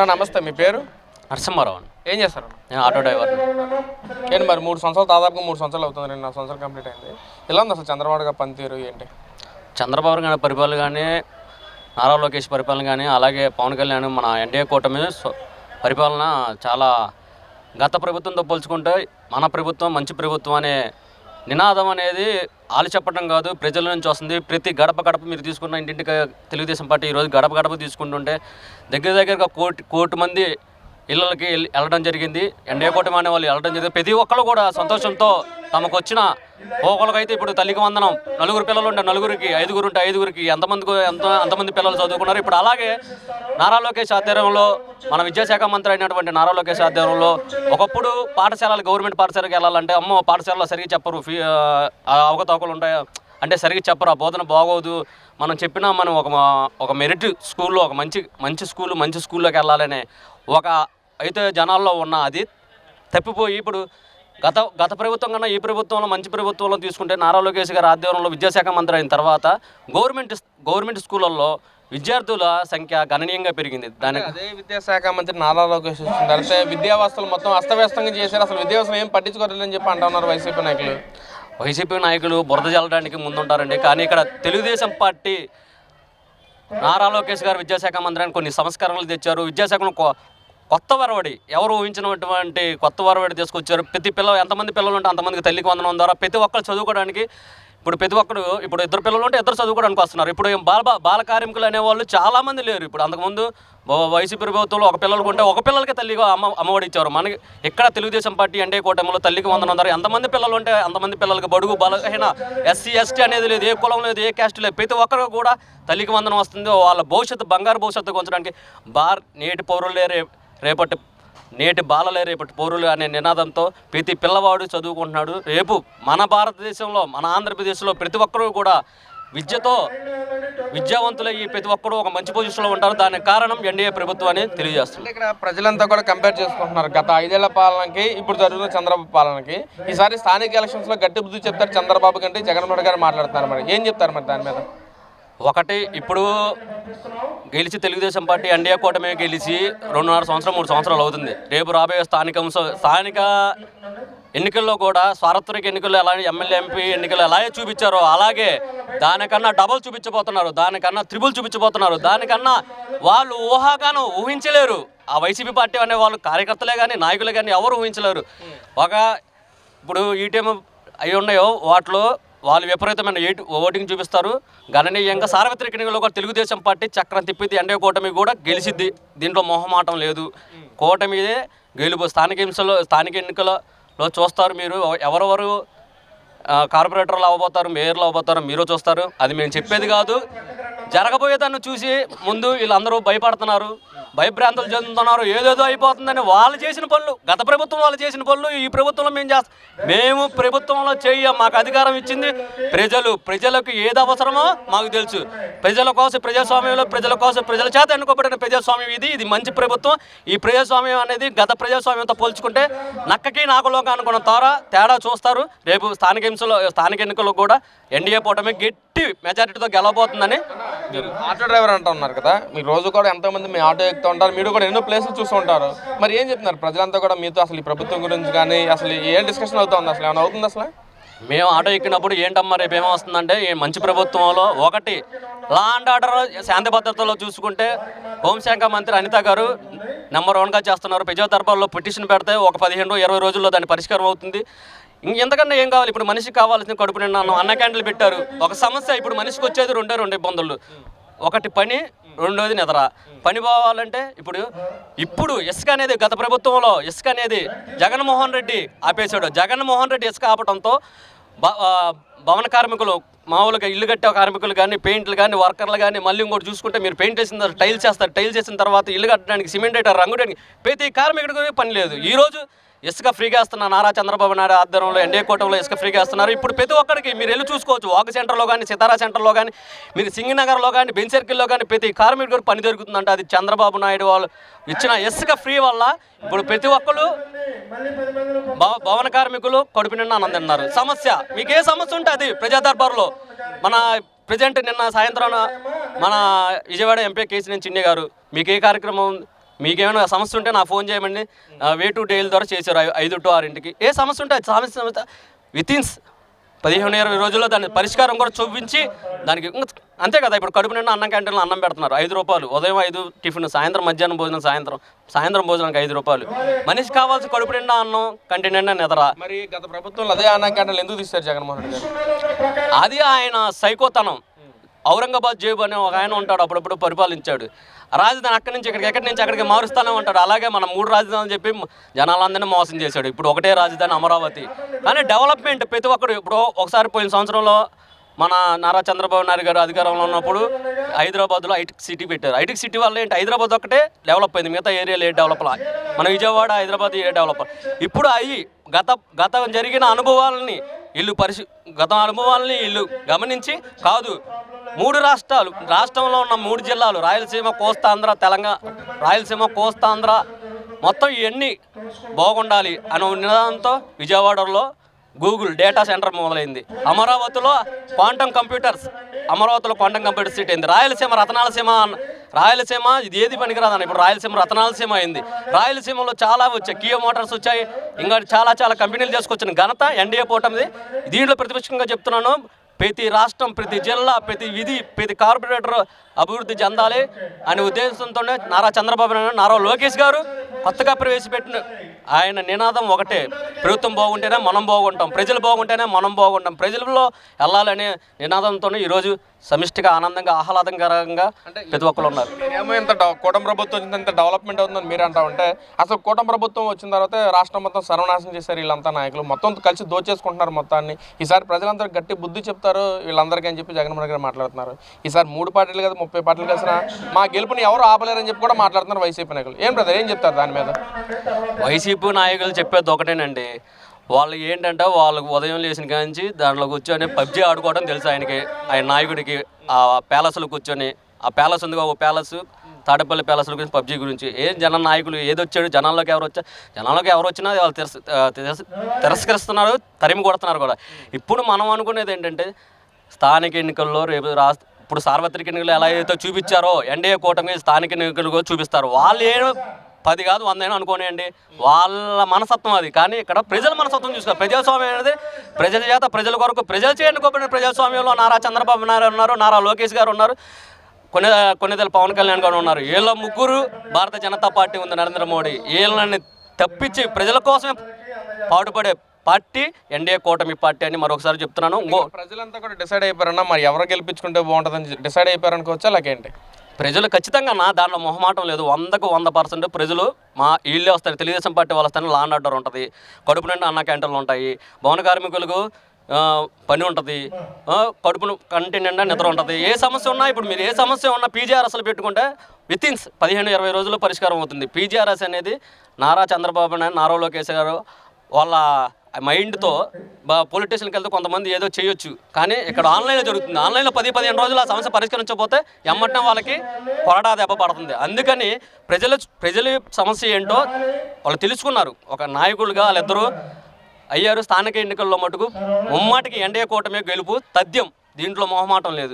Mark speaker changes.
Speaker 1: అన్న నమస్తే, మీ పేరు?
Speaker 2: నరసింహారావు అండి.
Speaker 1: ఏం చేస్తారు?
Speaker 2: నేను ఆటో డ్రైవర్.
Speaker 1: ఏంటి మరి 3 సంవత్సరాలు, దాదాపుగా 3 సంవత్సరాలు అవుతుంది, 2.5 సంవత్సరాలు కంప్లీట్ అయింది. ఎలా ఉంది అసలు చంద్రబాబు గారి పనితీరు ఏంటి?
Speaker 2: చంద్రబాబు గారి పరిపాలన కానీ, నారా లోకేష్ పరిపాలన కానీ, అలాగే పవన్ కళ్యాణ్ మన ఎన్డీఏ కూటమి పరిపాలన చాలా గత ప్రభుత్వంతో పోల్చుకుంటే మన ప్రభుత్వం మంచి ప్రభుత్వం అనే నినాదం అనేది వాళ్ళు చెప్పడం కాదు, ప్రజల నుంచి వస్తుంది. ప్రతి గడప గడప మీరు తీసుకున్న ఇంటింటికి తెలుగుదేశం పార్టీ ఈరోజు గడప గడప తీసుకుంటుంటే దగ్గరగా కోటి మంది ఇళ్ళకి వెళ్ళడం జరిగింది. ఎన్డీఏ కూటమి అనే వాళ్ళు వెళ్ళడం జరిగింది. ప్రతి ఒక్కరు కూడా సంతోషంతో తమకు వచ్చిన ఒకరికైతే ఇప్పుడు తల్లికి వందనం, 4 పిల్లలు ఉంటే 4కి, 5 ఉంటే 5కి అంతమంది పిల్లలు చదువుకున్నారు. ఇప్పుడు అలాగే నారా లోకేష్ ఆధ్వర్యంలో మన విద్యాశాఖ మంత్రి అయినటువంటి నారా లోకేష్ ఆధ్వర్యంలో ఒకప్పుడు పాఠశాలలు గవర్నమెంట్ పాఠశాలకు వెళ్ళాలంటే అమ్మో పాఠశాలలో సరిగ్గా చెప్పరు, అవకతవకలు ఉంటాయి అంటే సరిగ్గా చెప్పరు, ఆ బోధన బాగోదు, మనం చెప్పినా మనం ఒక మెరిట్ స్కూల్లో ఒక మంచి స్కూల్లోకి వెళ్ళాలనే ఒక అయితే జనాల్లో ఉన్న అది తప్పిపోయి ఇప్పుడు గత ప్రభుత్వం కన్నా ఈ ప్రభుత్వంలో మంచి ప్రభుత్వంలో తీసుకుంటే నారా లోకేష్ గారి ఆధ్వర్యంలో విద్యాశాఖ మంత్రి అయిన తర్వాత గవర్నమెంట్ స్కూళ్ళల్లో విద్యార్థుల సంఖ్య గణనీయంగా పెరిగింది.
Speaker 1: అదే విద్యాశాఖ మంత్రి నారా లోకేష్ వచ్చిన తర్వాత విద్యావస్థలు మొత్తం అస్తవ్యస్తంగా చేశారు, అసలు విద్యావస్థలు ఏం పట్టించుకోలేదని చెప్పి అంటున్నారు
Speaker 2: వైసీపీ నాయకులు బురద జల్లడానికి ముందుంటారండి. కానీ ఇక్కడ తెలుగుదేశం పార్టీ నారా లోకేష్ గారు విద్యాశాఖ మంత్రి అని కొన్ని సంస్కరణలు తెచ్చారు. విద్యాశాఖను కొత్త వరవడి ఎవరు ఊహించినటువంటి కొత్త వరవడి తీసుకొచ్చారు. ప్రతి పిల్లలు ఎంతమంది పిల్లలు ఉంటే అంతమందికి తల్లికి వందనం ద్వారా ప్రతి ఒక్కరు చదువుకోవడానికి ఇప్పుడు 2 పిల్లలు ఉంటే 2 చదువుకోవడానికి వస్తున్నారు. ఇప్పుడు బాల కార్మికులు అనేవాళ్ళు చాలామంది లేరు. ఇప్పుడు అంతకుముందు వైసీపీ ప్రభుత్వంలో ఒక పిల్లలకు ఉంటే ఒక పిల్లలకి తల్లిగా అమ్మఒడి ఇచ్చారు. మనకి ఇక్కడ తెలుగుదేశం పార్టీ ఎన్డీఏ కూటమిలో తల్లికి వందనం ద్వారా ఎంతమంది పిల్లలు ఉంటే అంతమంది పిల్లలకి బడుగు బలహీన ఎస్సీ ఎస్టీ అనేది లేదు, ఏ కులం లేదు, ఏ క్యాస్ట్ లేదు, ప్రతి ఒక్కరికి కూడా తల్లికి వందనం వస్తుంది. వాళ్ళ బంగారు భవిష్యత్తు ఉంచడానికి నేటి పౌరులే నేటి బాలలే రేపటి పౌరులు అనే నినాదంతో ప్రతి పిల్లవాడు చదువుకుంటున్నాడు. రేపు మన భారతదేశంలో మన ఆంధ్రప్రదేశ్లో ప్రతి ఒక్కరూ కూడా విద్యావంతులయ్యి ప్రతి ఒక్కరూ ఒక మంచి పొజిషన్లో ఉంటారు. దానికి కారణం ఎన్డీఏ ప్రభుత్వం అని తెలియజేస్తుంది.
Speaker 1: ఇక్కడ ప్రజలంతా కూడా కంపేర్ చేసుకుంటున్నారు గత 5 ఏళ్ల పాలనకి ఇప్పుడు జరుగుతున్న చంద్రబాబు పాలనకి. ఈసారి స్థానిక ఎలక్షన్స్లో గట్టి బుద్ధి చెప్తారు చంద్రబాబు కంటే జగన్మోహన్ రెడ్డి గారు మాట్లాడుతున్నారు. మరి ఏం చెప్తారు మరి దాని మీద?
Speaker 2: ఒకటి, ఇప్పుడు గెలిచి తెలుగుదేశం పార్టీ ఎన్డీఏ కూటమి గెలిచి 2.5 సంవత్సరం 3 సంవత్సరాలు అవుతుంది. రేపు రాబోయే స్థానిక ఎన్నికల్లో కూడా స్వార్థరిక ఎన్నికల్లో ఎలా ఎమ్మెల్యే ఎంపీ ఎన్నికలు ఎలాగే చూపించారో అలాగే దానికన్నా డబల్ చూపించబోతున్నారు, దానికన్నా త్రిబుల్ చూపించబోతున్నారు. దానికన్నా వాళ్ళు ఊహించలేరు. ఆ వైసీపీ పార్టీ అనే వాళ్ళు కార్యకర్తలే కానీ నాయకులే కానీ ఎవరు ఊహించలేరు. ఇప్పుడు ఈటీఎం అవి ఉన్నాయో వాటిలో వాళ్ళు విపరీతమైన ఓటింగ్ చూపిస్తారు. గణనీయంగా సార్వత్రిక ఎన్నికల్లో కూడా తెలుగుదేశం పార్టీ చక్రం తిప్పిద్ది, ఎన్డీఏ కూటమి కూడా గెలిచిద్ది. దీంట్లో మొహమాటం లేదు. కూటమిదే గెలుపు. స్థానిక ఎన్నికల్లో చూస్తారు మీరు ఎవరెవరు కార్పొరేటర్లు అవ్వబోతారు, మేయర్లు అవ్వబోతారు, మీరు చూస్తారు. అది మేము చెప్పేది కాదు. జరగబోయేదాన్ని చూసి ముందు వీళ్ళందరూ భయపడుతున్నారు, భయభ్రాంతులు చెందుతున్నారు, ఏదేదో అయిపోతుందని వాళ్ళు చేసిన పనులు, గత ప్రభుత్వం వాళ్ళు చేసిన పనులు ఈ ప్రభుత్వంలో మేము ప్రభుత్వంలో మాకు అధికారం ఇచ్చింది ప్రజలకు ఏది అవసరమో మాకు తెలుసు. ప్రజల కోసం ప్రజాస్వామ్యంలో ప్రజల చేత ఎన్నుకోబడిన ప్రజాస్వామ్యం ఇది మంచి ప్రభుత్వం. ఈ ప్రజాస్వామ్యం అనేది గత ప్రజాస్వామ్యంతో పోల్చుకుంటే నక్కకి నాకులోకి అనుకున్న తేడా చూస్తారు. రేపు స్థానిక ఎన్నికల్లో కూడా ఎన్డీఏ కూటమి గట్టి మెజారిటీతో గెలవబోతుందని.
Speaker 1: ఆటో డ్రైవర్ అంటున్నారు కదా, మీరు రోజు కూడా ఎంతోమంది మీ ఆటో ఎక్కుతూ ఉంటారు, మీరు కూడా ఎన్నో ప్లేసులు చూస్తూ ఉంటారు. మరి ఏం చెప్తున్నారు ప్రజలంతా కూడా మీతో అసలు ఈ ప్రభుత్వం గురించి కానీ అసలు ఏం డిస్కషన్ అవుతుంది, అసలు ఏమైనా అవుతుంది? అసలు
Speaker 2: మేము ఆటో ఎక్కినప్పుడు ఏంటమ్మా రేపు ఏమొస్తుందంటే ఈ మంచి ప్రభుత్వంలో ఒకటి లా అండ్ ఆర్డర్ శాంతి భద్రతలో చూసుకుంటే హోంశాఖ మంత్రి అనిత గారు నెంబర్ 1గా చేస్తున్నారు. ప్రజా దర్బార్లో పిటిషన్ పెడితే ఒక 15-20 రోజుల్లో దాని పరిష్కారం అవుతుంది. ఇంకెంతకన్నా ఏం కావాలి? ఇప్పుడు మనిషికి కావాల్సిన కడుపు నిండా అన్న క్యాంటీన్లు పెట్టారు. ఒక సమస్య ఇప్పుడు మనిషికి వచ్చేది 2 ఇబ్బందులు. ఒకటి పని, 2వది నిద్ర. పని పోవాలంటే ఇప్పుడు ఇసుక అనేది గత ప్రభుత్వంలో ఇసుక అనేది జగన్మోహన్ రెడ్డి ఆపేశాడు. జగన్మోహన్ రెడ్డి ఇసుక ఆపడంతో భవన కార్మికులు, మామూలుగా ఇల్లు కట్టే కార్మికులు కానీ, పెయింట్లు కానీ, వర్కర్లు కానీ, మళ్ళీ ఇంకోటి చూసుకుంటే మీరు పెయింట్ వేసిన తర్వాత టైల్స్ చేస్తారు. టైల్స్ చేసిన తర్వాత ఇల్లు కట్టడానికి సిమెంట్ వేయడానికి, రంగు వేయడానికి ప్రతి కార్మికుడికి పని లేదు. ఈరోజు ఇసుక ఫ్రీగా ఇస్తున్న నారా చంద్రబాబు నాయుడు ఆధ్వర్యంలో ఎన్డీఏ కూటమిలో ఇసుక ఫ్రీగా ఇస్తున్నారు. ఇప్పుడు ప్రతి ఒక్కరికి మీరు వెళ్ళి చూసుకోవచ్చు. వాగు సెంటర్లో కానీ, సితారా సెంటర్లో కానీ, మీరు సింగనగర్లో కానీ, బెంచ్ సర్కిల్లో కానీ ప్రతి కార్మికుడికి పని దొరుకుతుందంటే అది చంద్రబాబు నాయుడు వాళ్ళు ఇచ్చిన ఇసుక ఫ్రీ వల్ల ఇప్పుడు ప్రతి ఒక్కరు భవన కార్మికులు కడుపు నిండా ఆనందిస్తున్నారు. సమస్య మీకు ఏ సమస్య ఉంటే అది ప్రజా దర్బార్లో మన ప్రజెంట్ నిన్న సాయంత్రం మన విజయవాడ ఎంపీ కేసీఆర్ చిన్ని గారు మీకు ఏ కార్యక్రమం మీకేమైనా సమస్య ఉంటే నా ఫోన్ చేయమండి, వే టు డైల్ ద్వారా చేశారు 5 to 6 ఏ సమస్య ఉంటే సమస్య వితిన్స్ 15-20 రోజుల్లో దాని పరిష్కారం కూడా చూపించి దానికి అంతే కదా. ఇప్పుడు కడుపు నిండా అన్నం క్యాంటీన్లో అన్నం పెడుతున్నారు, 5 రూపాయలు ఉదయం 5 టిఫిన్, సాయంత్రం మధ్యాహ్నం భోజనం, సాయంత్రం భోజనానికి 5 రూపాయలు. మనిషి కావాల్సి కడుపు నిండా అన్నం, కంటి నిండా నిద్ర.
Speaker 1: మరి గత ప్రభుత్వంలో అదే అన్నం క్యాంటీన్లు ఎందుకు తీశారు జగన్మోహన్ రెడ్డి గారు?
Speaker 2: అది ఆయన సైకోతనం. ఔరంగాబాద్ జేబు అనే ఒక ఆయన ఉంటాడు, అప్పుడప్పుడు పరిపాలించాడు. రాజధాని అక్కడి నుంచి ఎక్కడి నుంచి అక్కడికి మారుస్తానే ఉంటాడు. అలాగే మనం 3 రాజధానులు చెప్పి జనాలందరినీ మోసం చేశాడు. ఇప్పుడు ఒకటే రాజధాని అమరావతి. కానీ డెవలప్మెంట్ ప్రతి ఒక్కరు, ఇప్పుడు ఒకసారి పోయిన సంవత్సరంలో మన నారా చంద్రబాబు నాయుడు గారు అధికారంలో ఉన్నప్పుడు హైదరాబాద్లో ఐటెక్ సిటీ పెట్టారు. ఐటెక్ సిటీ వల్ల ఏంటి, హైదరాబాద్ ఒక్కటే డెవలప్ అయింది, మిగతా ఏరియాలు ఏ డెవలప్ లా. మన విజయవాడ, హైదరాబాద్ ఏ డెవలప్. ఇప్పుడు అవి గత జరిగిన అనుభవాలని గత అనుభవాలని వీళ్ళు గమనించి కాదు, 3 రాష్ట్రాలు, రాష్ట్రంలో ఉన్న 3 జిల్లాలు, రాయలసీమ, కోస్తాంధ్ర, తెలంగాణ, రాయలసీమ, కోస్తాంధ్ర మొత్తం ఇవన్నీ బాగుండాలి అనే నినాదంతో విజయవాడలో గూగుల్ డేటా సెంటర్ మొదలైంది. అమరావతిలో క్వాంటమ్ కంప్యూటర్స్ సిటీ అయింది. రాయలసీమ ఇది ఏది పనికిరాదని ఇప్పుడు రాయలసీమ రతనాలసీమ అయింది. రాయలసీమలో చాలా వచ్చాయి, కియా మోటార్స్ వచ్చాయి, ఇంకా చాలా కంపెనీలు చేసుకొచ్చిన ఘనత ఎన్డీఏ కూటమిది. దీంట్లో ప్రతిపక్షంగా చెప్తున్నాను, ప్రతి రాష్ట్రం, ప్రతి జిల్లా, ప్రతి విధి, ప్రతి కార్పొరేటర్ అభివృద్ధి చెందాలి అనే ఉద్దేశంతోనే నారా చంద్రబాబు నాయుడు, నారా లోకేష్ గారు కొత్తగా ప్రవేశపెట్టిన ఆయన నినాదం ఒకటే, ప్రభుత్వం బాగుంటేనే మనం బాగుంటాం, ప్రజలు బాగుంటేనే మనం బాగుంటాం, ప్రజల్లో వెళ్ళాలనే నినాదంతోనే ఈరోజు సమిష్టిగా ఆనందంగా ఆహ్లాదకరంగా ప్రతి ఒక్కరు ఉన్నారు.
Speaker 1: ఏమో ఇంత కూటమి ప్రభుత్వం వచ్చింది, ఇంత డెవలప్మెంట్ అవుతుందని మీరు అంటా ఉంటే, అసలు కూటమి ప్రభుత్వం వచ్చిన తర్వాత రాష్ట్రం మొత్తం సర్వనాశనం చేశారు వీళ్ళంతా నాయకులు, మొత్తం కలిసి దోచేసుకుంటున్నారు మొత్తాన్ని. ఈసారి ప్రజలందరూ గట్టి బుద్ధి చెప్తారు వీళ్ళందరికీ అని చెప్పి జగన్మోహన్ గారు మాట్లాడుతున్నారు. ఈసారి 3 పార్టీలు కదా 30 పార్టీలు కలిసిన మా గెలుపుని ఎవరు ఆపలేరని చెప్పి కూడా మాట్లాడుతున్నారు వైసీపీ నాయకులు. ఏం బ్రదర్, ఏం చెప్తారు దాని మీద?
Speaker 2: వైసీపీ నాయకులు చెప్పేది ఒకటేనండి, వాళ్ళు ఏంటంటే వాళ్ళకు ఉదయం లేచిన కాంచి దాంట్లో కూర్చొని పబ్జీ ఆడుకోవడం తెలుసు ఆయనకి, ఆయన నాయకుడికి. ఆ ప్యాలెస్లో కూర్చొని, ఆ ప్యాలెస్ ఉందిగా, ఒక ప్యాలెస్ తాడేపల్లి ప్యాలెస్ల గురించి, పబ్జీ గురించి, ఏం జన నాయకులు ఏదొచ్చాడు, జనాల్లోకి ఎవరు వచ్చినా వాళ్ళు తిరస్కరిస్తున్నారు, తరిమి కొడుతున్నారు కూడా. ఇప్పుడు మనం అనుకునేది ఏంటంటే, స్థానిక ఎన్నికల్లో రేపు ఇప్పుడు సార్వత్రిక ఎన్నికలు ఎలా అయితే చూపించారో ఎన్డీఏ కూటమి స్థానిక ఎన్నికలు కూడా చూపిస్తారు. వాళ్ళు 10 కాదు 100 అనుకోనియండి, వాళ్ళ మనసత్వం అది. కానీ ఇక్కడ ప్రజల మనసత్వం చూసుకోవాలి. ప్రజాస్వామ్యం అనేది ప్రజల చేత, ప్రజల కొరకు, ప్రజలు చేయండి. ప్రజాస్వామ్యంలో నారా చంద్రబాబు నాయుడు ఉన్నారు, నారా లోకేష్ గారు ఉన్నారు, కొన్నిదేళ్ళ పవన్ కళ్యాణ్ గారు ఉన్నారు. వీళ్ళ 3 భారతీయ జనతా పార్టీ ఉంది, నరేంద్ర మోడీ. వీళ్ళని తప్పించి ప్రజల కోసమే పాటుపడే పార్టీ ఎన్డీఏ కూటమి పార్టీ అని మరొకసారి చెప్తున్నాను.
Speaker 1: ప్రజలంతా కూడా డిసైడ్ అయిపోయారన్నా, మరి ఎవరు గెలిపించుకుంటే బాగుంటుందని డిసైడ్ అయిపోయారనుకోవచ్చా లేకేంటి?
Speaker 2: ప్రజలు ఖచ్చితంగా దాంట్లో మొహమాటం లేదు, 100కు 100% ప్రజలు వీళ్ళే వస్తారు. తెలుగుదేశం పార్టీ వాళ్ళు వస్తారని లా అండ్ ఆర్డర్ ఉంటుంది, కడుపు నిండా అన్న క్యాంటీన్లు ఉంటాయి, భవన కార్మికులకు పని ఉంటుంది, కడుపును కంటి నిండా నిద్ర ఉంటుంది. ఏ సమస్య ఉన్నా, ఇప్పుడు మీరు ఏ సమస్య ఉన్నా పీజీఆర్ఎస్లు పెట్టుకుంటే వితిన్స్ 15-20 రోజుల్లో పరిష్కారం అవుతుంది. పీజీఆర్ఎస్ అనేది నారా చంద్రబాబు నాయుడు, నారా లోకేష్ గారు వాళ్ళ మైండ్తో పోలీస్ స్టేషన్కి వెళ్తే కొంతమంది ఏదో చేయొచ్చు, కానీ ఇక్కడ ఆన్లైన్లో జరుగుతుంది. ఆన్లైన్లో 10-15 రోజులు ఆ సమస్య పరిష్కరించకపోతే ఎమ్మటనే వాళ్ళకి కొరడా దెబ్బ పడుతుంది. అందుకని ప్రజల సమస్య ఏంటో వాళ్ళు తెలుసుకున్నారు. ఒక నాయకులుగా వాళ్ళిద్దరూ అయ్యారు. స్థానిక ఎన్నికల్లో మటుకు ముమ్మాటికి ఎన్డీఏ కూటమి గెలుపు తథ్యం, దీంట్లో మొహమాటం లేదు.